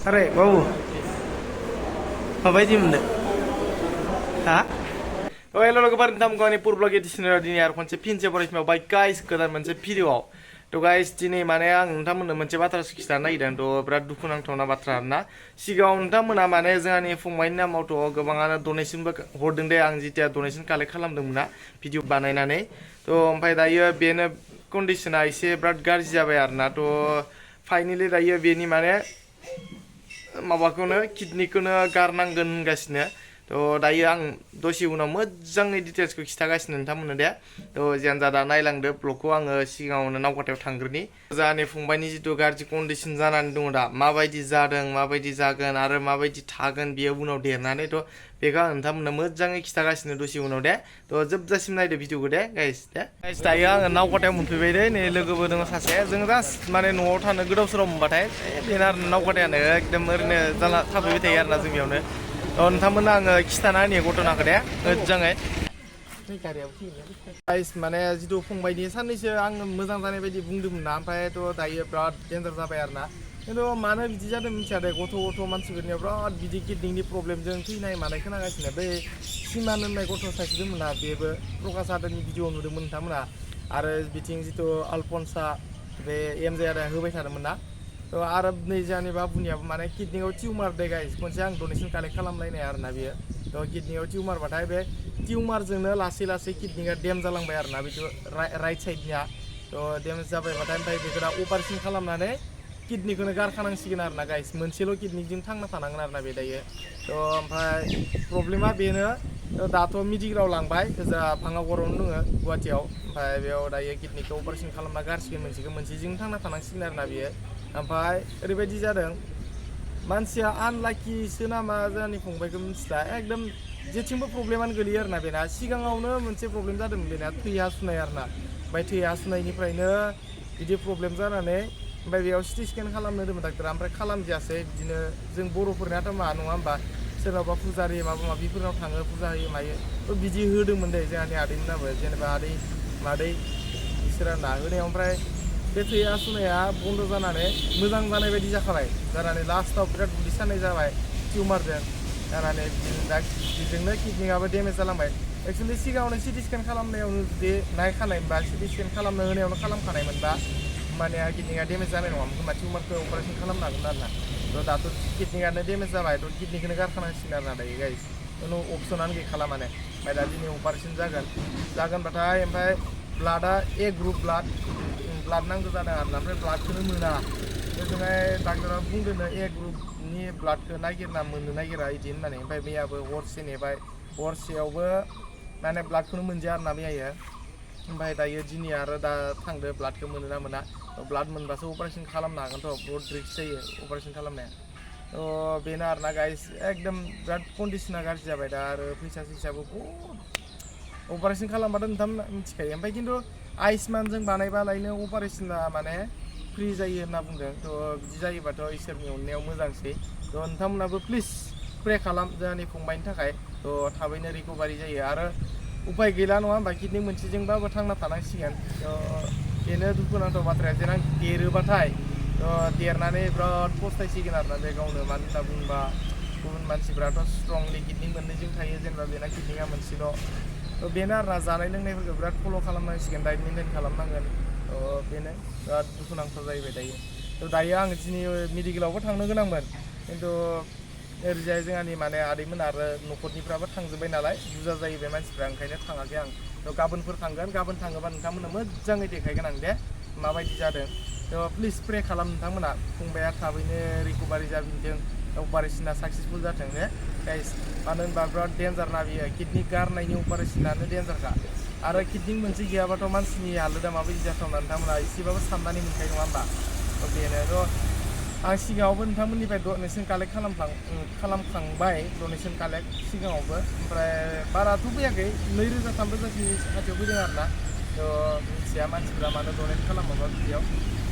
अरे बाबू माबायदि मोनदों हा हेल' लोगोफोर नोंथांमोनखौ आंनि पुर ब्लग एडिशनाव दिनै आरो खनसे फिनसे फरायफिनबाय बाय गाइस गोदान मोनसे भिडिअ'आव थ' गाइस दिनै माने आं नोंथांमोननो मोनसे बाथ्रासो खिथानो नागिरदों थ' बिराद दुखुनांथावना बाथ्रा आरोना सिगाङाव नोंथांमोना माने जोंहानि फंबायनि नामावथ' गोबाङानो डनेसनबो हरदों दे आं जिथिया डनेसन कालेक्ट खालामदोंमोन ना भिडिअ बानायनानै थ' ओमफ्राय दायो बेनो कन्डिसना एसे बिराद गाज्रि जाबाय आरोना थ' फाइनेलि दायो बेनि माने माबाखौनो किडनिखौनो गारनांगोन होनगासिनो थ' दायो आं दसे उनाव मोजाङै डिटेल्सखौ खिथागासिनो नोंथांमोननो दे थ' जियानो जा दा नायलांदो ब्लगखौ आङो सिगाङावनो नावकाटायाव थांग्रोनि जोंहानि फंबायनि जिथु गाज्रि कन्डिसन जानानै दङ दा माबायदि जादों माबायदि जागोन आरो माबायदि थागोन बेयो उनाव देरनानै थ' बेखौ आं नोंथांमोननो मोजाङै खिथागासिनो दसे उनाव दे थ' जोबजासिम नायदो भिडिअखौ दे गाइस दायो आङो नावकाटायाव मोनफैबाय दे नै लोगोबो दङ सासे जों जास्ट माने न'आव थानो गोदाव सोराव मोनबाथाय बेनो आरो नावकाटायानो एकदम ओरैनो जाला थाफैबाय थायो आरोना जों बेयावनो नोंथांमोननो आङो खिथाना होनि घटनाखौ दे मोजाङै गाइस माने जिथु फंबायनि साननैसो आं मोजां जानाय बायदि बुंदोंमोन ना ओमफ्रायथ' दायो बिराद डेन्जार जाबाय आरोना खिन्थु मानो बिदि जादों मिथिया दे गथ' मानसिफोरनियाव बिराद बिदि किडनिनि प्रब्लेमजों थैनाय मानाय खोनागासिनो बै सिमान होननाय गथ' सासे दंमोन ना बेबो प्रकास हादरनि भिडिअ नुदोंमोन नोंथांमोना आरो बिथिं जिथु आलफनसा बे एमजे आदा होबाय थादोंमोन ना थ' आरो नै जोंहानि बाबुनियाबो माने किडनियाव टिउमार दे गाइस खनसे आं डनेसन कालेक्ट खालामलायनाय आरोना बेयो थ' किडनियाव टिउमारबाथाय बे टिउमारजोंनो लासै लासै किडनिया डेम जालांबाय आरोना बिदि राइट साइडनिया थ' डेमेज जाबायबाथाय ओमफ्राय बेखौ दा अपारेसन खालामनानै किडनिखौनो गारखानांसिगोन आरोना गाइस मोनसेल' किडनिजों थांना थानांगोन आरोना बे दायो थ' ओमफ्राय प्रब्लेमा बेनो दाथ' मेडिकेलाव लांबाय जा भांगागरावनो दङ गुवाहाटियाव ओमफ्राय बेयाव दायो किडनिखौ अपारेसन खालामना गारसिगोन मोनसेजों थांना थानांसिगोन आरोना बियो ओमफ्राय ओरैबायदि जादों मानसिया आनलाकिसो नामा जोंनि फंबायखौ मिथिला एकदम जेथिंबो प्रब्लेमानो गोलैयो आरोना बेना सिगाङावनो मोनसे प्रब्लेम जादोंमोन बेना थै हासुनाय आरोना ओमफ्राय थै हासुनायनिफ्रायनो बिदि प्रब्लेम जानानै ओमफ्राय बेयाव सिटि स्केन खालामनो होदोंमोन डाक्टरा ओमफ्राय खालामजायासै बिदिनो जों बर'फोरनियाथ' मा नङा होमबा सोरनावबा फुजारि माबा माबिफोरनाव थाङो फुजा होयो मायो थ' बिदि होदोंमोन दे जोंहानि आदैमोनाबो जेनेबा आदै मादै बिसोरा ना होनायाव ओमफ्राय बे थै हासुनाया बन्द' जानानै मोजां जानाय बायदि जाखाबाय जानानै लास्टआव बिराद उदै सानाय जाबाय टिउमारजों जानानै दा बेजोंनो किडनियाबो डेमेज जालांबाय एक्सुवेलि सिगाङावनो सिटि स्केन खालामनायावनो जुदि नायखानायमोनबा सिटि स्केन खालामनो होनायावनो खालामखानायमोनबा माने किडनिया डेमेज जानाय नङामोन खोमा टिउमारखौ अपारेसन खालामनो हागोन आरोना थ' दाथ' किडनियानो डेमेज जाबाय थ' किडनिखौनो गारखानांसिगोन आरोना दायो गाइस खुनु अपसनानो गैखाला माने ओमफ्राय दा दिनै अपारेसन जागोनबाथाय ओमफ्राय ब्लाडआ ए ग्रुप ब्लाड नांगौ जादों आरोना ओमफ्राय ब्लाडखौनो मोना ओजोंहाय डाक्टरा बुंदोंनो ए ग्रुपनि ब्लाडखौ नागिरना मोननो नागिरा बिदि होननानै ओमफ्राय मैयाबो हरसे नेबाय हरसेयावबो माने ब्लाडखौनो मोनजाया आरोना मैया ओमफ्राय दायो दिनै आरो दा थांदो ब्लाडखौ मोनो ना मोना ब्लाड मोनबासो अपारेसन खालामनो हागोनथ' बहुत रिक्स जायो अपारेसन खालामनाया थ' बेनो आरोना गाइस एकदम बिराद कन्डिसना गाज्रि जाबाय दा आरो फैसा सैसाबो बहुद अपारेसन खालामबाथ' नोंथांमोना मिथिखायो ओमफ्राय खिन्थु आयुष्मानजों बानायबालायनो अपारेसना माने फ्रि जायो होनना बुंदों थ' बिदि जायोबाथ' इसोरनि अननायाव मोजांसै थ' नोंथांमोनाबो प्लिज प्रे खालाम जोंनि फंबायनि थाखाय थ' थाबैनो रिकभारि जायो आरो उपाय गैला नङा होमबा किडनि मोनसेजोंबाबो थांना थानांसिगोन थ' बेनो दुखुनांथाव बाथ्राया जेराव देरोबाथाय थ' देरनानै बिराद फस्थायसिगोन आरोना बे गावनो मानो होनना बुङोबा गुबुन मानसिफ्राथ' स्ट्रंलि किडनि मोननैजों थायो जेनेबा बेना किडनिया मोनसेल' थ' बेनो आरोना जानाय लोंनायफोरखौ बिराद फल' खालामनांसिगोन डाइट मेनटेन खालामनांगोन थ' बेनो बिराद दुखुनांथाव जाहैबाय दायो थ' दायो आङो दिनै मेडिकेलावबो थांनो गोनांमोन खिन्थु ओरैजाय जोंहानि माने आदैमोन आरो न'खरनिफ्राबो थांजोब्बाय नालाय बुरजा जाहैबाय मानसिफ्रा ओंखायनो थाङाखै आं थ' गाबोनफोर थांगोन गाबोन थाङोबा नोंथांमोननो मोजाङै देखायगोन आं दे माबायदि जादों थ' प्लिज प्रे खालाम नोंथांमोना फंबाया थाबैनो रिकभारि जाफिनथों अपारेसना साक्सेसफुल जाथों दे गाइस मानो होनबा बिराद डेन्जार ना बियो किडनि गारनायनि अपारेसनानो डेन्जारखा आरो किडनि मोनसे गैयाबाथ' मानसिनि हालोदा माबायदि जाथावना नोंथांमोना एसेबाबो साननानै मोनखायो नङा होमबा बेनोथ' आं सिगाङावबो नोंथांमोननिफ्राय डनेसन कालेक्ट खालामखांबाय डनेसन कालेक्ट सिगाङावबो ओमफ्राय बाराथ' फैयाखै 2,000 3,000 खाथियाव फैदों आरोना थ' मिथिया मानसिफ्रा मानो डनेट खालामाबा बिदियाव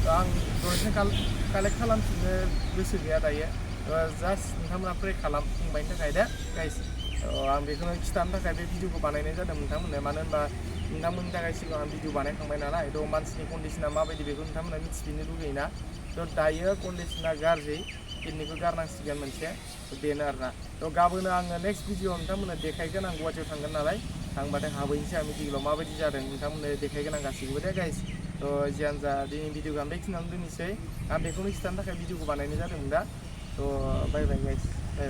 थ' आं डनेसन कालेक्ट खालामफिननो गोसो गैया दायो जास्ट नोंथांमोना प्रे खालाम फंबायनि थाखाय दे गाइस आं बेखौनो खिथानो थाखाय बे भिडिअखौ बानायनाय जादों नोंथांमोननो मानो होनबा नोंथांमोननि थाखाय सिगां आं भिडिअ बानायखांबाय नालाय थ' मानसिनि कन्डिसना माबायदि बेखौ नोंथांमोना मिथिफिननो लुगैयोना थ' दायो कन्डिसना गाज्रि किडनिखौ गारनांसिगोन मोनसे बेनो आरोना थ' गाबोनो आङो नेक्स्ट भिडिअ नोंथांमोननो देखायगोन आं गुवाहाटियाव थांगोन नालाय थांबाथाय हाबहैनोसै आं मेडिकेलाव माबायदि जादों नोंथांमोननो देखायगोन आं गासिखौबो दे गाइस थ' जियानो जा दिनै भिडिअखौ आं बेखिनियावनो दोननोसै आं बेखौनो खिथानो थाखाय भिडिअखौ बानायनाय जादोंमोन दा थ' बाय बाय गाइस बाय